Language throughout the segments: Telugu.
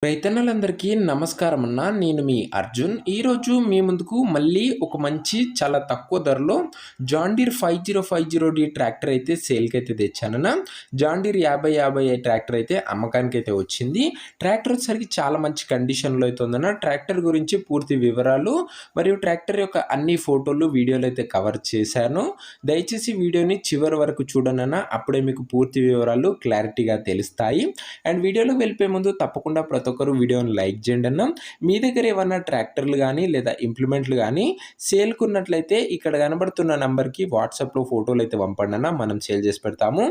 రైతన్నలందరికీ నమస్కారం అన్న. నేను మీ అర్జున్. ఈరోజు మీ ముందుకు మళ్ళీ ఒక మంచి చాలా తక్కువ ధరలో జాన్ డీర్ 5050D ట్రాక్టర్ అయితే సేల్‌కైతే తెచ్చానన్న. జాన్ డీర్ 5050 ట్రాక్టర్ అయితే అమ్మకానికైతే వచ్చింది. ట్రాక్టర్ వచ్చేసరికి చాలా మంచి కండిషన్‌లో అయితే ఉందన్న. ట్రాక్టర్ గురించి పూర్తి వివరాలు మరియు ట్రాక్టర్ యొక్క అన్ని ఫోటోలు, వీడియోలు అయితే కవర్ చేశాను. దయచేసి వీడియోని చివరి వరకు చూడండన్న. అప్పుడే మీకు పూర్తి వివరాలు క్లారిటీగా తెలుస్తాయి. అండ్ వీడియోలోకి వెళ్ళిపోయే ముందు తప్పకుండా ప్రతి ఒక్కరు వీడియోని లైక్ చేయండి అన్న. మీ దగ్గర ఏమన్నా ట్రాక్టర్లు కానీ లేదా ఇంప్లిమెంట్లు కానీ సేల్‌కి ఉన్నట్లయితే ఇక్కడ కనబడుతున్న నంబర్‌కి వాట్సాప్‌లో ఫోటోలు అయితే పంపండి అన్న. మనం సేల్ చేసి పెడతాము.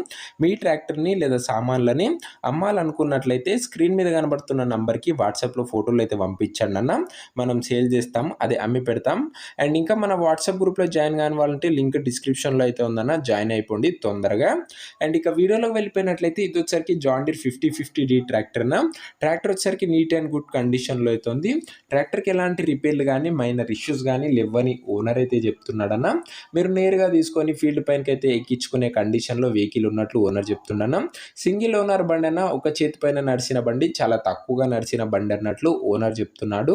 మీ ట్రాక్టర్‌ని లేదా సామాన్లని అమ్మాలనుకున్నట్లయితే స్క్రీన్ మీద కనబడుతున్న నంబర్‌కి వాట్సాప్‌లో ఫోటోలు అయితే పంపించండి అన్న. మనం సేల్ చేస్తాం, అది అమ్మి పెడతాం. అండ్ ఇంకా మన వాట్సాప్ గ్రూప్‌లో జాయిన్ కాని వాళ్ళంటే లింక్ డిస్క్రిప్షన్‌లో అయితే ఉందన్న. జాయిన్ అయిపోండి తొందరగా. అండ్ ఇక వీడియోలోకి వెళ్ళిపోయినట్లయితే ఇది వచ్చేసరికి జాన్ డీర్ 5050D ట్రాక్టర్ అన్న. ట్రాక్టర్ వచ్చేసరికి నీట్ అండ్ గుడ్ కండిషన్‌లో అయితే ఉంది. ట్రాక్టర్‌కి ఎలాంటి రిపేర్లు కానీ మైనర్ ఇష్యూస్ కానీ లేవని ఓనర్ అయితే చెప్తున్నాడన్న. మీరు నేరుగా తీసుకొని ఫీల్డ్ పైనకైతే ఎక్కించుకునే కండిషన్‌లో వెహికల్ ఉన్నట్లు ఓనర్ చెప్తుండన్న. సింగిల్ ఓనర్ బండి అన్న, ఒక చేతి పైన నడిచిన బండి, చాలా తక్కువగా నడిచిన బండి అన్నట్లు ఓనర్ చెప్తున్నాడు.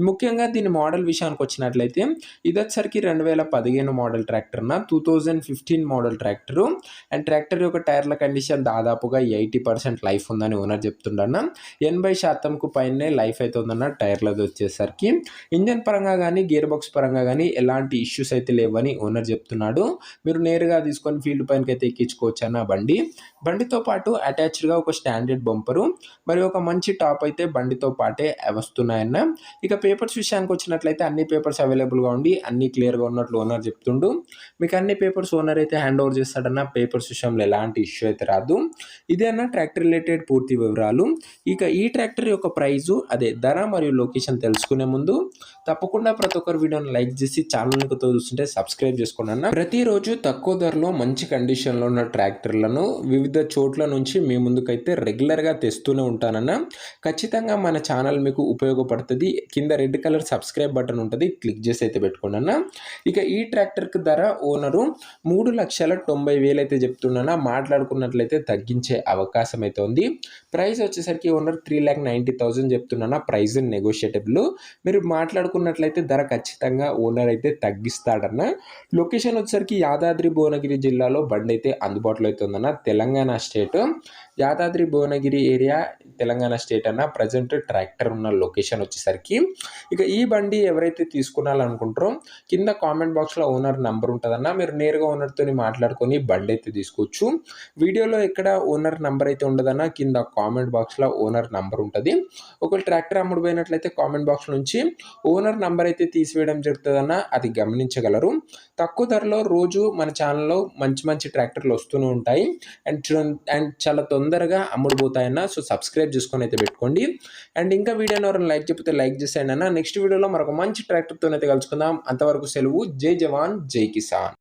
ముఖ్యంగా దీని మోడల్ విషయానికి వచ్చినట్లయితే ఇది వచ్చేసరికి 2015 మోడల్ ట్రాక్టర్ అన్న. 2015 మోడల్ ట్రాక్టరు. అండ్ ట్రాక్టర్ యొక్క టైర్ల కండిషన్ దాదాపుగా 80% లైఫ్ ఉందని ఓనర్ చెప్తుండన్న. 80%కు పైనే లైఫ్ అయితే ఉందన్న టైర్లది వచ్చేసరికి. ఇంజన్ పరంగా కానీ గేర్ బాక్స్ పరంగా కానీ ఎలాంటి ఇష్యూస్ అయితే లేవని ఓనర్ చెప్తున్నాడు. మీరు నేరుగా తీసుకొని ఫీల్డ్ పైనకి అయితే ఎక్కించుకోవచ్చు అన్న బండితో పాటు అటాచ్డ్గా ఒక స్టాండర్డ్ బంపరు మరియు ఒక మంచి టాప్ అయితే బండితో పాటే వస్తున్నాయన్న. ఇక పేపర్స్ విషయానికి వచ్చినట్లయితే అన్ని పేపర్స్ అవైలబుల్గా ఉండి అన్ని క్లియర్గా ఉన్నట్లు ఓనర్ చెప్తుండు. మీకు అన్ని పేపర్స్ ఓనర్ అయితే హ్యాండ్ ఓవర్ చేస్తాడన్న. పేపర్స్ విషయంలో ఎలాంటి ఇష్యూ అయితే రాదు. ఇదే అన్న ట్రాక్టర్ రిలేటెడ్ పూర్తి వివరాలు. ఇక ఈ ట్రాక్టర్ యొక్క ప్రైజు, అదే ధర మరియు లొకేషన్ తెలుసుకునే ముందు తప్పకుండా ప్రతి ఒక్కరు వీడియోని లైక్ చేసి ఛానల్ని చూస్తుంటే సబ్స్క్రైబ్ చేసుకోండి అన్న. ప్రతిరోజు తక్కువ ధరలో మంచి కండిషన్లో ఉన్న ట్రాక్టర్లను వివిధ చోట్ల నుంచి మీ ముందుకైతే రెగ్యులర్గా తెస్తూనే ఉంటానన్న. ఖచ్చితంగా మన ఛానల్ మీకు ఉపయోగపడుతుంది. కింద రెడ్ కలర్ సబ్స్క్రైబ్ బటన్ ఉంటుంది, క్లిక్ చేసి అయితే పెట్టుకోండి అన్న. ఇక ఈ ట్రాక్టర్కి ధర ఓనరు 3,90,000 అయితే చెప్తున్నా. మాట్లాడుకున్నట్లయితే తగ్గించే అవకాశం అయితే ఉంది. ప్రైస్ వచ్చేసరికి ఓనర్ 3,90,000 చెప్తున్నా. ప్రైస్ నెగోషియేటబుల్. మీరు మాట్లాడుకున్నట్లయితే ధర ఖచ్చితంగా ఓనర్ అయితే తగ్గిస్తాడన్న. లొకేషన్ వచ్చేసరికి యాదాద్రి భువనగిరి జిల్లాలో బండి అయితే అందుబాటులో అయితే ఉందన్న. Telangana state Yadadri Bhuvanagiri area, Telangana state అన్న. ప్రజెంట్ ట్రాక్టర్ ఉన్న లొకేషన్ వచ్చేసరికి. ఇక ఈ బండి ఎవరైతే తీసుకున్నారనుకుంటారో కింద కామెంట్ బాక్స్లో ఓనర్ నంబర్ ఉంటుందన్న. మీరు నేరుగా ఓనర్తో మాట్లాడుకొని బండి అయితే తీసుకోవచ్చు. వీడియోలో ఎక్కడ ఓనర్ నంబర్ అయితే ఉండదన్న. కింద కామెంట్ బాక్స్లో ఓనర్ నంబర్ ఉంటుంది. ఒకవేళ ట్రాక్టర్ అమ్ముడు పోయినట్లయితే కామెంట్ బాక్స్ నుంచి ఓనర్ నంబర్ అయితే తీసివేయడం జరుగుతుందన్న. అది గమనించగలరు. తక్కువ ధరలో రోజు మన ఛానల్లో మంచి మంచి ట్రాక్టర్లు వస్తూనే ఉంటాయి. అండ్ చాలా తొందరగా అమ్ముడుపోతాయన్న. సో సబ్స్క్రైబ్ చేసుకొని అయితే పెట్టుకోండి. అండ్ ఇంకా వీడియోని ఎవరైనా లైక్ చెప్తే లైక్ చేసేయండి అన్న. నెక్స్ట్ వీడియోలో మరొక మంచి ట్రాక్టర్తో అయితే కలుసుకుందాం. అంతవరకు సెలవు. జై జవాన్ జై కిసాన్.